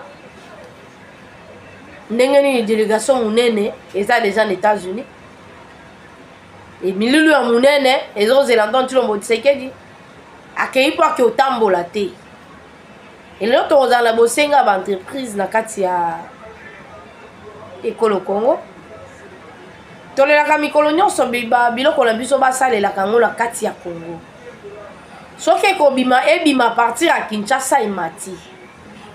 Speaker 12: ndenge nini délégation monene eza déjà na États-Unis emilulu ya monene ezozela ntongo Tshilombo Tshisekedi akei mpo ake otambola te elelo tokozala na bosenga baentreprise na kati ya ekolo Congo tolelaka mikolo nyonso biloko na biso basalelaka yango na kati ya Congo soki ekobima ebima partir ya Kinshasa emati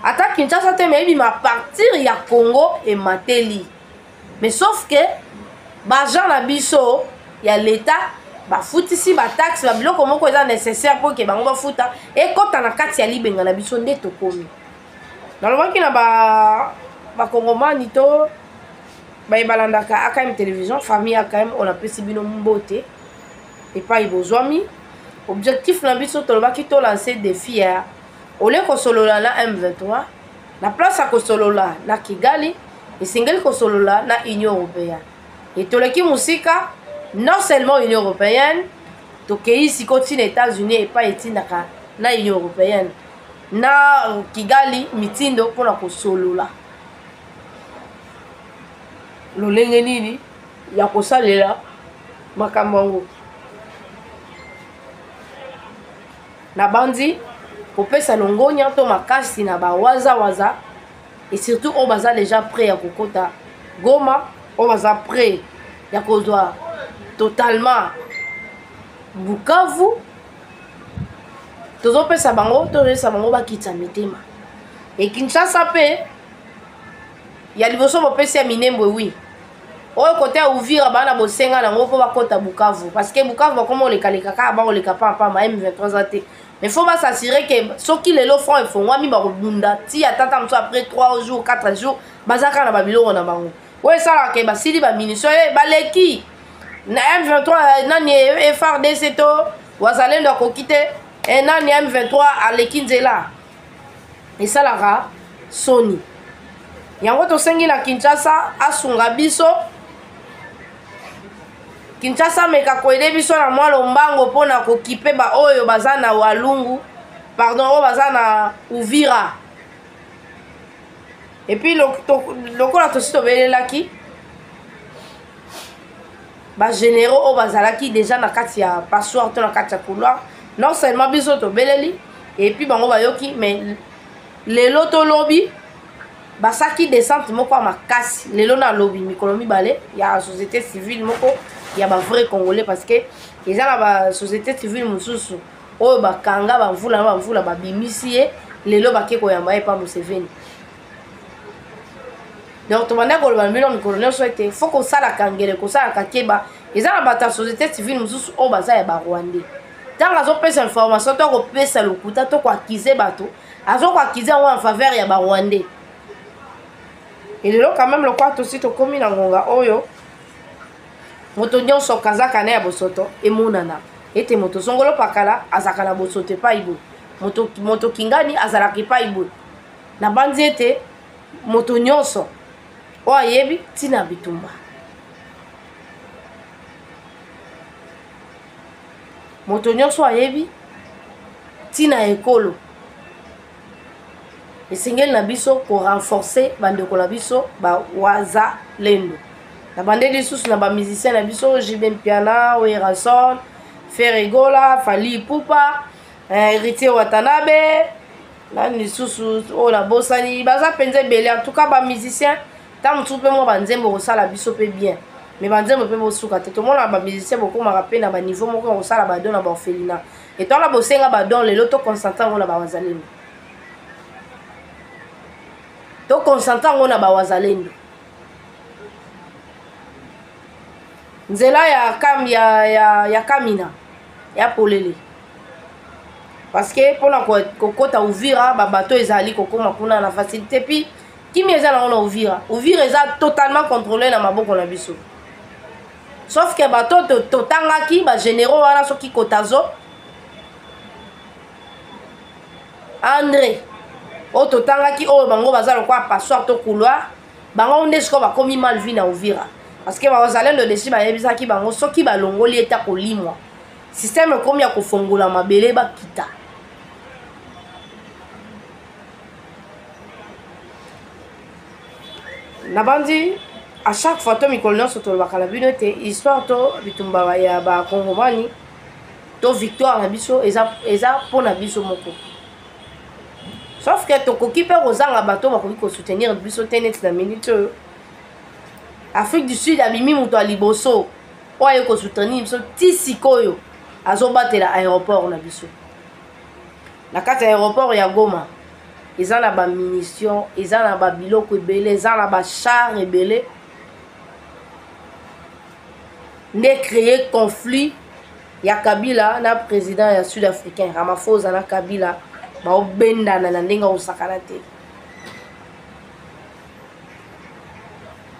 Speaker 12: ata Kinshasa te me ebima partir ya Congo emateli mais sauf que bajan na biso ya l'État bafutisi bataxe babiloko moko eza nécessaire mpo ke bango bafuta ekota na kati ya libenga na biso nde tokomi nalobaki na bakongomani to bayebalandaka AKM télévision famille AKM on apesi bino mbote epai bozwami objectif na biso tolobaki tolancer défi ya ole kosolola na M23 na place ya kosolola na Kigali esengeli kosolola na Union européenne etoleki musika non seulement Union européenne tokei sikoti na États-Unis epai etindaka na Union européenne na Kigali mitindo mpona kosolola lolenge nini ya kosalela makambo yango na bandi kopesa longonya to makasi na bawaza et surtout on baza déjà prêt ya kokota Goma on baza prêt ya kozwa totalement Bukavu tozopesa bango bakitsa mitema et Kinshasa pe ya liboso bopesi ya minembo oui oyo kote ya Uvira bana bosenga nango mpo bakota Bukavu parce que Bukavu bakoma olekaleka kaka baoleka pamba M23 za te mais faut s'assurer que soki lelo front efongwami bakobunda ti atata mosu après 3 jours 4 jours bazaka na babiloko na bango oyo esalaka ke basili baministre baleki na M23 nani FARDC to wazalendo akoki te nani M23 aleki nzela esalaka soni yango tosengi na Kinshasa asunga biso Kinshasa meka koyede biso na mwa lombango mpona kokipe ba oyo baza na Walungu pardon oyo baza na Uvira et puis lokola tosi tobelelaki bagénéraux oyo bazalaki déjà na kati ya passoire to na kati ya couloir non seulement biso tobeleli et puis bango bayoki mais lelo tolobi basaki descente moko ya makasi lelo na lobi mikolo mibale ya société civile moko ya ba vrai congolais parce que eza na ba société civile mosusu oyo bakanga bamvula babimisi ye lelo bake koyamba ye pa Museveni donc tobanda koloba mbino mikolo nyonso ete fo kosalaka ngele kosalaka keba eza na bato ya société civile mosusu oyo baza ya barwandais ntango azopesa information to akopesa lokuta to koakize bato azokoakize yango en faveur ya barwandais elelo quand même lokwa tosi tokomi na ngonga oyo moto nyonso kazaka na ya bosoto emonana ete moto songolo pakala azaka na bosoto epai boye moto kingani azalaka epai boye na bandi ete moto nyonso oyo ayebi ntina bitumba moto nyonso ayebi ntina ekolo esengeli na biso korenforce bandeko na biso bawaza lendo na bande lisusu na bamusicien na biso Jibe Mpiana Werason Ferregola Fally Ipupa Héritier Watanabe nani lisusu oyo na bosani baza mpenza ebele en tout cas bamusicien ntango mosusu mpe mwa banzembo kosala biso mpe bien mais banzembo pe bosuka te tomona ba musicien bokomaka pe na ba niveau moko kosala badon na baorphelinat etwala bosenga badon lelo toconcentre yango na bawazalendo toconcentre yango na bawazalendo nzela ya kamina ya polele parce que mpona kokota Uvira babato ezali kokoma kuna na facilité puis kimi eza nango na Uvira eza totalement contrôlé na maboko na biso sauf que bato totangaki bagénéraux wana soki kotazo André oyo totangaki oyo bango baza lokwa passoire to couloir bango nde sikoyo bakomi mal vi na Uvira parce que bazalendo desi bayebisaki bango soki balongoli eta kolimwa système ekomi ya kofongola mabele bakita nabandi à chaque fois to mikolo nyonso tolobaka na bino te histoire to bitumba ya bakongomani to victoire na biso eza mpo na biso moko sauf que tokoki mpe kozanga bato bakoki kosoutenir biso te neti na minute oyo Afrique du Sud abimi moto ya liboso oyo aye kosoutenir biso ti sikoyo azobatela aéroport na biso na kati ya aéroport ya Goma eza na bamunition eza na babiloko ebele eza na bachar ebele nde créer conflit ya Kabila na président ya sud-africain Ramaphosa na Kabila baobendana na ndenge osakana te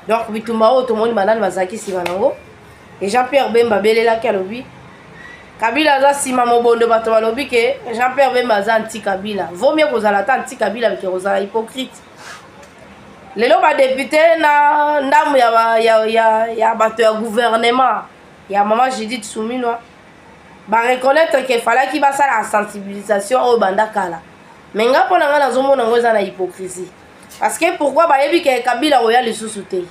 Speaker 12: donc bitumba oyo tomoni banani bazalaki nsima nango e Jean-Pierre Bemba belelaki alobi Kabila aza nsima mobondo bato balobi ke Jean-Pierre Bemba aza anti Kabila vaut mieux kozala ta anti Kabila ke kozala hypocrite lelo badepute na ndamu ya bato ya gouvernement ya mama Judith Suminwa bareconnaître ke falaki basala sensibilisation oyo banda kala mais nga mpo na nga nazomona yango eza na hypocrisie parce que pourquoi bayebi ke Kabila oya lisusu te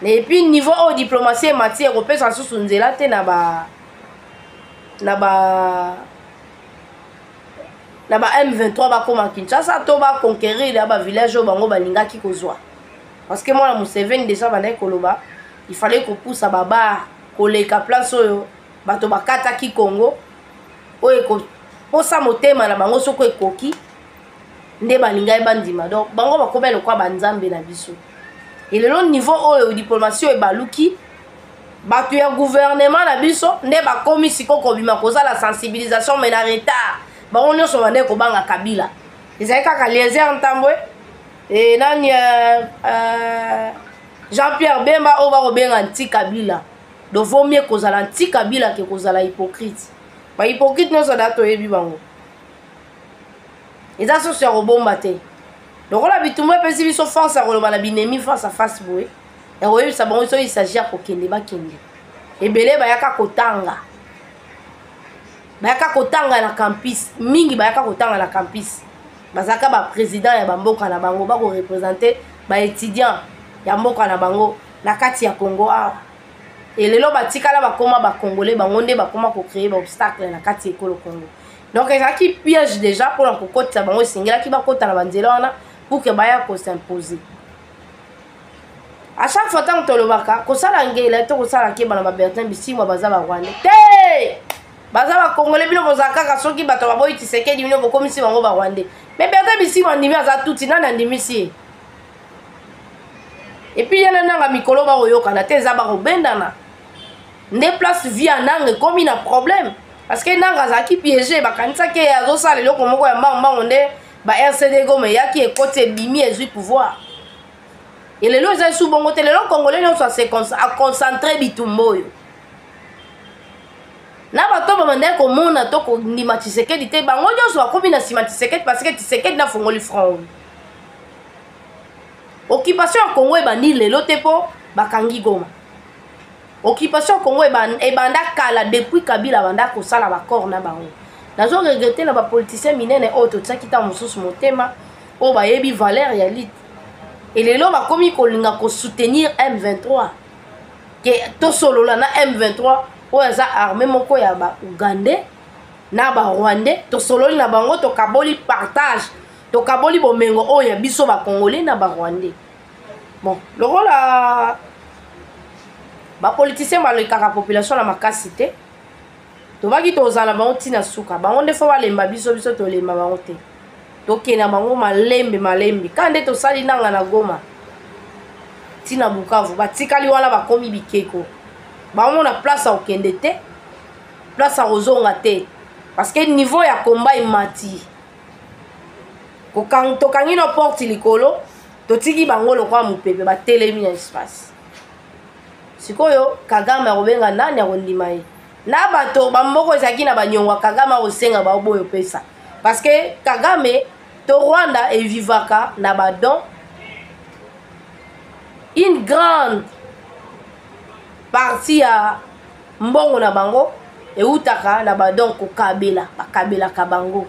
Speaker 12: et puis niveau oyo diplomatie emati ekopesa lisusu nzela te na ba M23 bakoma Kinshasa to baconquérir ya bavillage oyo bango balingaki kozwa parce que mwana Museveni déjà bandaki koloba il fallait kopusa babar koleka place oyo bato bakataki Congo oyo ekoposa motema na bango soko ekoki nde balinga ebandima donc bango bakobela lokwa banzambe na biso elelo niveau oyo diplomatie oyo ebaluki bato ya gouvernement na biso nde bakomi siko kobima kozala sensibilisation mais na retard bango nyonso bande kobanga Kabila ezali kaka Eliezer Ntambwe e nani Jean-Pierre Bemba oyo bakobenga anti Kabila donc vaut mieux kozala anti Kabila ke kozala hypocrite ba hypocrite nyonso da toyebi bango eza soso ya kobomba te donc ola bitumba epesi biso force ya koloba na binemi face à face boye ya koyebisa bango so il s'agit ya kokende bakende ebele bayaka kotanga na campus mingi bayaka kotanga na campus bazalaka baprésident ya bamboka na bango bakorepresente baétudiant ya mboka na bango na kati ya Congo awa elelo batikala bakoma bakongolais bango nde bakoma kocréer baobstacle na kati ya ekolo Congo donc ezalaki piège déjà mpona kokotisa bango esengelaki bakota na banzela wana pour que baya kosimposer à chaque fois ntango tolobaka kosala ngela to kosala keba na babertin bisimwa baza barwandais te baza bakongolais bino bozala kaka soki bato baboyi Tshisekedi bino bokomisi bango barwandais mais bertin bisimwa andimi aza tuti nani andimisi ye epuis yena nanga mikolo bakoyokana te eza bakobendana nde place vie ya nanga ekomi na problème parce que nanga azalaki piégé bakanisaki azosala eloko moko ya mbango nde ba RCD Goma eyaki ekoti ebimi ezwi pouvoir elelo eza esu bongo te lelo congolais nyonso aconcentre bitumba oyo na bato bamandaki komona to kondima Tshisekedi te bango nyonso bakomi na nsima Tshisekedi parce que Tshisekedi nafongoli front occupation ya Congo ebandi lelo te mpo bakangi Goma occupation ya Congo ebanda kala depuis Kabila banda kosala bakor na bango nazo regrette na bapoliticien minene oyo totiaki ntango mosusu motema oyo bayebi valeur ya lite elelo bakomi kolinga kosoutenir M23 ke tosolola na M23 oyo eza armée moko ya baugandais na barwandais tosololi na bango tokaboli partage tokaboli bomengo oyo ya biso bakongolais na barwandais bon lokola ba politicien ba le kaka population na makasi te to baki to zala bango tina suka bango nde fo balemba biso to lemba bango te to kena bango malembe kande to sali nanga na Goma tina Bukavu batikali wana bakomi bikeko bango na place à okende te place à ozonga te parce que niveau ya combat imati ko kan to kangino porte likolo to tiki bango lokwa mupepe batelemi na espace sikoyo Kagame akobenga nani akondima ye na bato bamboko ezaki na banyongwa Kagame akosenga baoboyo pesa parce que Kagame to Rwanda evivaka na badon une grande partie ya mbongo na bango eutaka na badon kokabela bakabela ka bango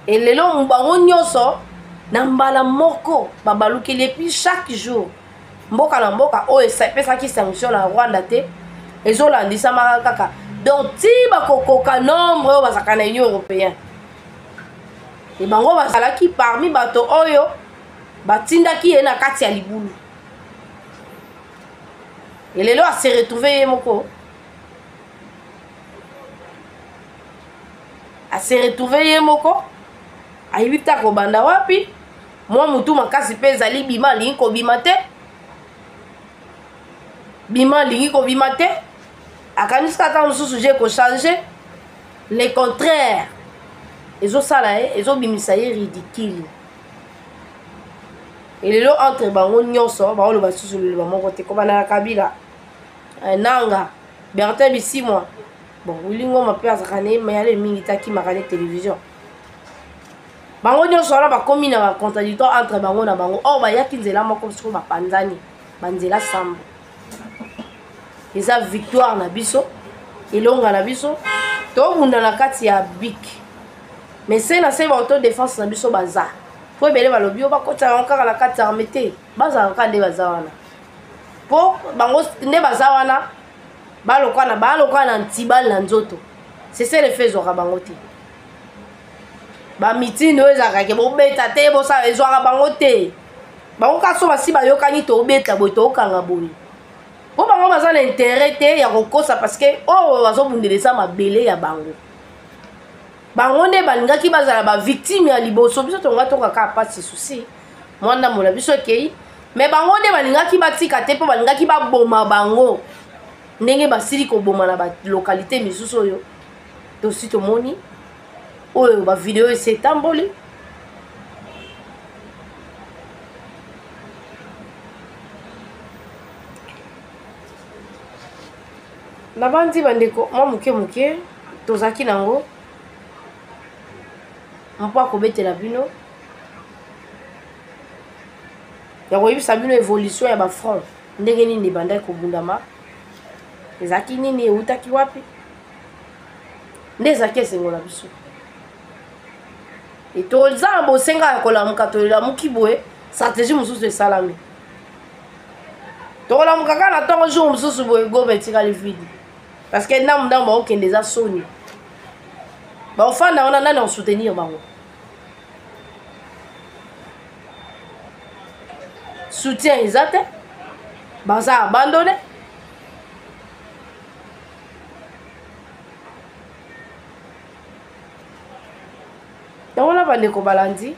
Speaker 12: elelo mbango nyonso na mbala moko babalukeli epi chaque jour mboka na mboka oyo esapesaki sanction na Rwanda te ezolandisama kaka donc ti bakokoka nombre oyo bazalaka na Union Européenne e bango bazalaki parmi bato oyo batindaki ye na kati ya libulu elelo ase retrouve ye moko ayibi ta kobanda wapi mwa mutu makasi mpe ezali bima alingi kobima te akanisi kaka mosusu je kochange le contraire ezosala ye ezobimisa ye ridicule elelo entre bango nyonso baoloba susu loloba moko te kobana na Kabila nanga Bertin Bisimwa bon Willy Ngoma mpe azalaka na ye mayale mingi takimaka ne télévision bango nyonso wana bakomi na bacontradictoire entre bango na bango or bayaki nzela moko siko bapanzani banzela sambo eza victoire na biso elonga na biso tobunda na kati ya bik mais se na se baauto-défense na biso baza po ebele balobi oyo bakotaka kaka na kati ya arme te bazalaka nde baza wana po bango nde baza wana balokwa na ntibali na nzoto c'est le fait ezwaka bango te bamitini oyo ezalaka ke bobeta te bosala ezwaka bango te bango kaso basi bayokani tobeta boye tookanga boye po bango baza na intérêt te ya kokosa parce que oyo bazobundelesa mabele ya bango nde balingaki bazala bavictime ya liboso biso tonga tokaka pasi susi mwana mola biso ekei mais bango nde balingaki batika te mpo balingaki baboma bango ndenge basili koboma na balokalité misusu oyo tosi tomoni oyo bavideo esetamboli na bandi bandeko mwa moke tozalaki nango mpo akobetela bino ya koyebisa bino évolution ya bafront ndenge nini ebandaki kobundama ezalaki nini eutaki wapi nde ezalaki esengo na biso toza na bosenga ya kolamuka tolamuki boye stratégie mosusu esalami tokolamuka kaka na ntongo jour mosusu boye Goma etikali vide parce que ndambu baokende eza soni baofanda wana nani osoutenir bango soutien eza te baza abandonné donc wana bandeko balandi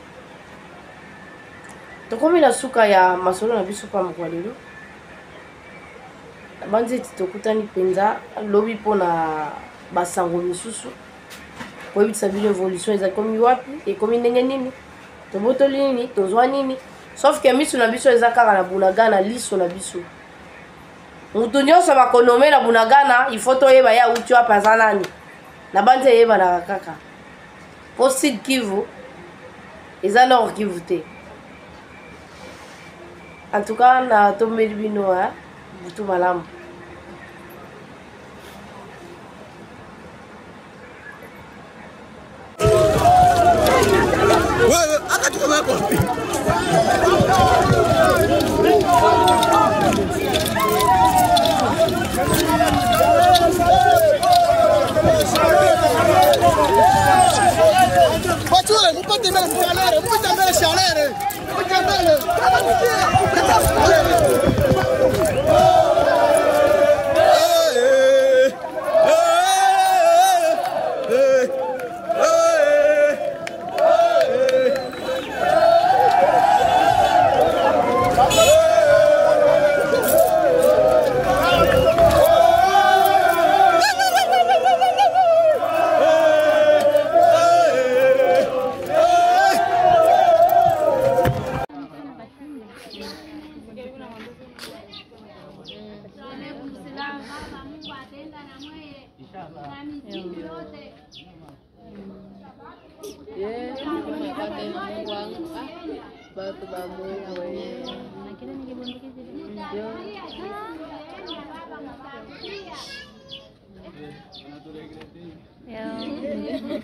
Speaker 12: tokomi na suka ya masolo na biso pa mokwa lelo bandi eti tokutani mpenza lobi mpona basango misusu koyebisa bino évolution eza komi wapi ekomi ndenge nini tobotoli nini tozwa nini sauf ke miso na biso eza kaka na bunagana liso na biso mutu nyonso bakonome na bunagana ifo toyeba ye auti wapi aza nani na bandi eyebanaka kaka po Sud Kivu eza Nord Kivu te en tout cas na tombeli bino butu malamu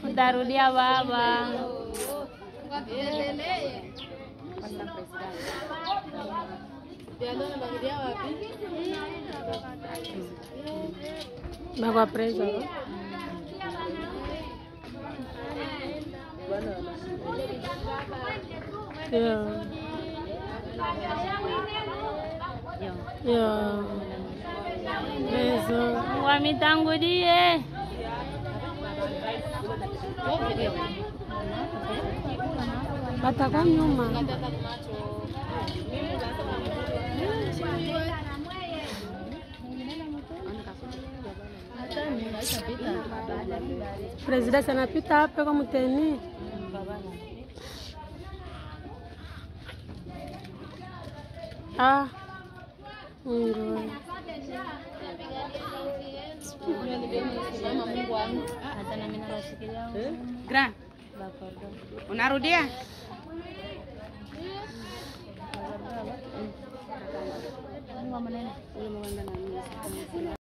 Speaker 13: Utarudia baba.
Speaker 14: Bagwa preso. Wamitangudie. Batakuwa nyuma. Presidente anapita hapa kwa mteni. Ah.
Speaker 15: Gran. Unarudia?